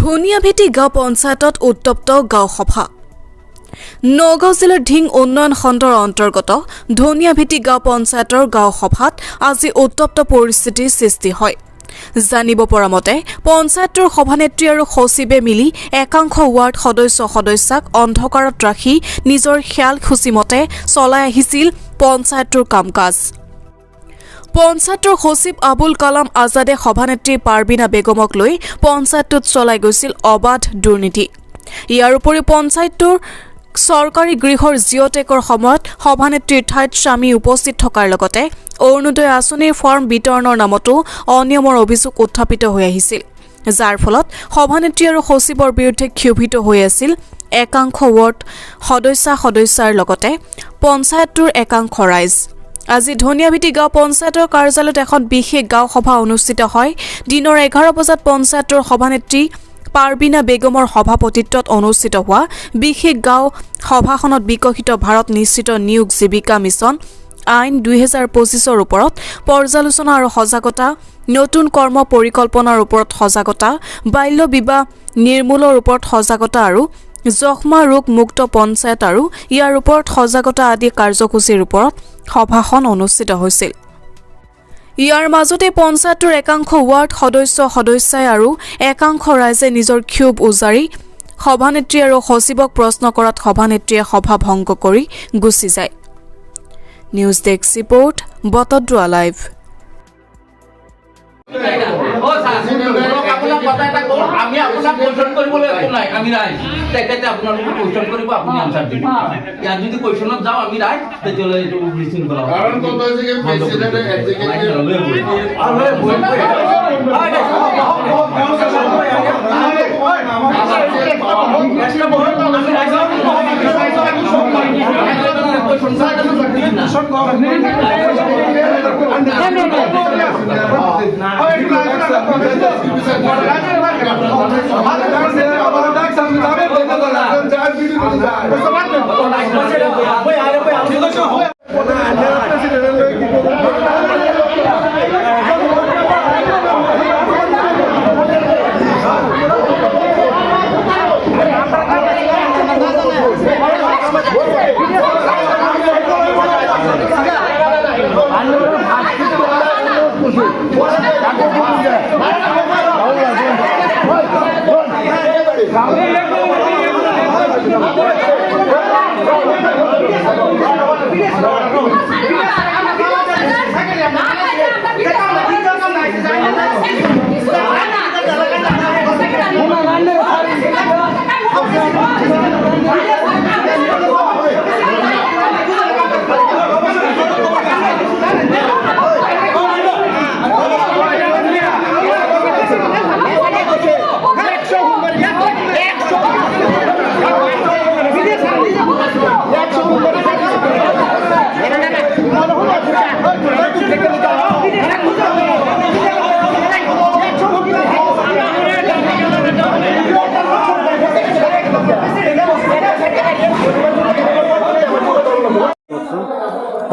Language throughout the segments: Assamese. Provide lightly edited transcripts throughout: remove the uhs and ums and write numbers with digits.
ধনিয়াভেটি গাঁও পঞ্চায়তত উত্তপ্ত গাঁও সভা। নগাঁও জিলাৰ ঢিং উন্নয়ন খণ্ডৰ অন্তৰ্গত ধনিয়াভেটি গাঁও পঞ্চায়তৰ গাঁও সভাত আজি উত্তপ্ত পৰিস্থিতিৰ সৃষ্টি হয়। জানিব পৰা মতে পঞ্চায়তৰ সভানেত্ৰী আৰু সচিবে মিলি একাংশ ৱাৰ্ড সদস্যাক অন্ধকাৰত ৰাখি নিজৰ খেয়াল খুচিমতে চলাই আহিছিল পঞ্চায়তৰ কাম-কাজ। পঞ্চায়তৰ সচিব আবুল কালাম আজাদে সভানেত্ৰী পাৰবিনা বেগমক লৈ পঞ্চায়তটোত চলাই গৈছিল অবাধ দুৰ্নীতি। ইয়াৰ উপৰি পঞ্চায়তৰ চৰকাৰী গৃহৰ জিঅ'টেকৰ সময়ত সভানেত্ৰীৰ ঠাইত স্বামী উপস্থিত থকাৰ লগতে অৰুণোদয় আঁচনিৰ ফৰ্ম বিতৰণৰ নামতো অনিয়মৰ অভিযোগ উত্থাপিত হৈ আহিছিল, যাৰ ফলত সভানেত্ৰী আৰু সচিবৰ বিৰুদ্ধে ক্ষোভিত হৈ আছিল একাংশ ৱাৰ্ড সদস্যাৰ লগতে পঞ্চায়তটোৰ একাংশ ৰাইজ। আজি ধনিয়াভেটি গাঁও পঞ্চায়তৰ কাৰ্যালয়ত এখন বিশেষ গাঁও সভা অনুষ্ঠিত হয়। দিনৰ 11 বজাত পঞ্চায়তৰ সভানেত্ৰী পাৰবিনা বেগমৰ সভাপতিত্বত অনুষ্ঠিত হোৱা বিশেষ গাঁও সভাখনত বিকশিত ভাৰত নিশ্চিত নিয়োগ জীৱিকা মিছন আইন 2025ৰ ওপৰত পৰ্যালোচনা আৰু সজাগতা, নতুন কৰ্ম পৰিকল্পনাৰ ওপৰত সজাগতা, বাল্য বিবাহ নিৰ্মূলৰ ওপৰত সজাগতা আৰু যক্ষ্মা ৰোগ মুক্ত পঞ্চায়ত আৰু ইয়াৰ ওপৰত সজাগতা আদি কাৰ্যসূচীৰ ওপৰত সভাখন অনুষ্ঠিত হৈছিল। ইয়াৰ মাজতে পঞ্চায়তৰ একাংশ ৱাৰ্ড সদস্যাই আৰু একাংশ ৰাইজে নিজৰ ক্ষোভ উজাৰি সভানেত্ৰী আৰু সচিবক প্ৰশ্ন কৰাত সভানেত্ৰীয়ে সভা ভংগ কৰি গুচি যায়। News desk report Batadrawa live. আমি আপোনাক কোৱেশ্যন কৰিবলৈ একো নাই, আমি ৰাইজ তেখেতে আপোনালোকক কোৱেশ্যন কৰিব, আপুনি আনচাৰ দিব। ইয়াত যদি কোৱেশ্যনত যাওঁ আমি ৰাইজ, তেতিয়াহ'লে এইটো বিশৃংখলা কাৰণ কত হৈছে কি প্ৰেসিডেন্ট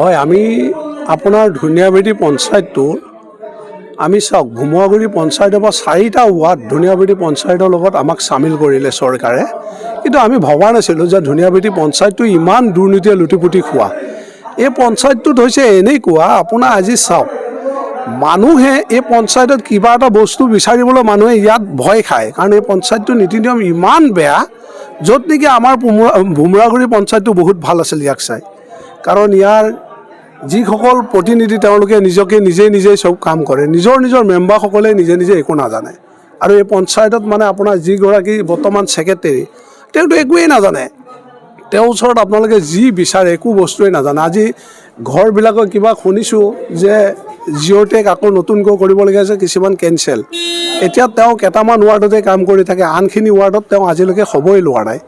হয়, আমি আপোনাৰ ধনিয়াভেটি পঞ্চায়তটোৰ আমি চাওক ভুমুৱাগুৰি পঞ্চায়তৰ পৰা 4টা ৱাৰ্ড ধনিয়াভেটি পঞ্চায়তৰ লগত আমাক চামিল কৰিলে চৰকাৰে, কিন্তু আমি ভবা নাছিলোঁ যে ধনিয়াভেটি পঞ্চায়তটো ইমান দুৰ্নীতিয়ে লুটিপুটি খোৱা। এই পঞ্চায়তটোত হৈছে এনেকুৱা, আপোনাৰ আজি চাওক মানুহে এই পঞ্চায়তত কিবা এটা বস্তু বিচাৰিবলৈ মানুহে ইয়াত ভয় খায়, কাৰণ এই পঞ্চায়তটোৰ নীতি নিয়ম ইমান বেয়া, য'ত নেকি আমাৰ ভুমুৱাগুৰি পঞ্চায়তটো বহুত ভাল আছিল ইয়াক চাই। কাৰণ ইয়াৰ যিসকল প্ৰতিনিধি তেওঁলোকে নিজেই চব কাম কৰে, নিজৰ মেম্বাৰসকলে নিজে একো নাজানে। আৰু এই পঞ্চায়তত মানে আপোনাৰ যিগৰাকী বৰ্তমান ছেক্ৰেটেৰী, তেওঁতো একোৱেই নাজানে। তেওঁৰ ওচৰত আপোনালোকে যি বিচাৰে একো বস্তুৱেই নাজানে। আজি ঘৰবিলাকৰ কিবা শুনিছোঁ যে জিঅ'টেক আকৌ নতুনকৈ কৰিবলগীয়া আছে, কিছুমান কেঞ্চেল। এতিয়া তেওঁ কেইটামান ৱাৰ্ডতে কাম কৰি থাকে, আনখিনি ৱাৰ্ডত তেওঁ আজিলৈকে খবৰেই লোৱা নাই।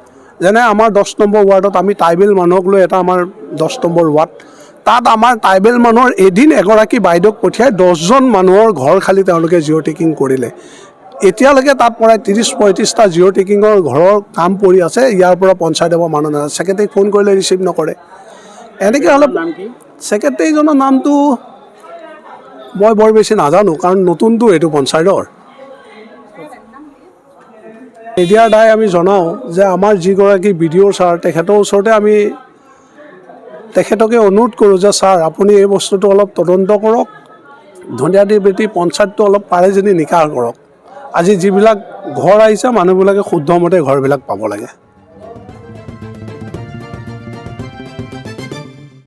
যেনে আমাৰ 10 নম্বৰ ৱাৰ্ডত আমি ট্ৰাইবেল মানুহক লৈ এটা আমাৰ 10 নম্বৰ ৱাৰ্ড, তাত আমাৰ ট্ৰাইবেল মানুহৰ এদিন এগৰাকী বাইদেউক পঠিয়াই 10জন মানুহৰ ঘৰ খালি তেওঁলোকে জিঅ'টেকিং কৰিলে। এতিয়ালৈকে তাত প্ৰায় 30-35টা জিঅ'টেকিঙৰ ঘৰৰ কাম পৰি আছে। ইয়াৰ পৰা পঞ্চায়তৰ পৰা মানুহ নাযায়, ছেক্ৰেটাৰীক ফোন কৰিলে ৰিচিভ নকৰে। এনেকৈ হ'লে ছেক্ৰেটাৰীজনৰ নামটো মই বৰ বেছি নাজানো, কাৰণ নতুনটো এইটো পঞ্চায়তৰ। এতিয়াৰ দাই আমি জনাওঁ যে আমাৰ যিগৰাকী BDO ছাৰ তেখেতৰ ওচৰতে আমি তেখেতকে অনুৰোধ কৰোঁ যে ছাৰ আপুনি এই বস্তুটো অলপ তদন্ত কৰক, ধনিয়াটি পঞ্চায়তটো অলপ পাৰে যদি নিকাহ কৰক। আজি যিবিলাক ঘৰ আহিছে মানুহবিলাকে শুদ্ধমতে ঘৰবিলাক পাব লাগে।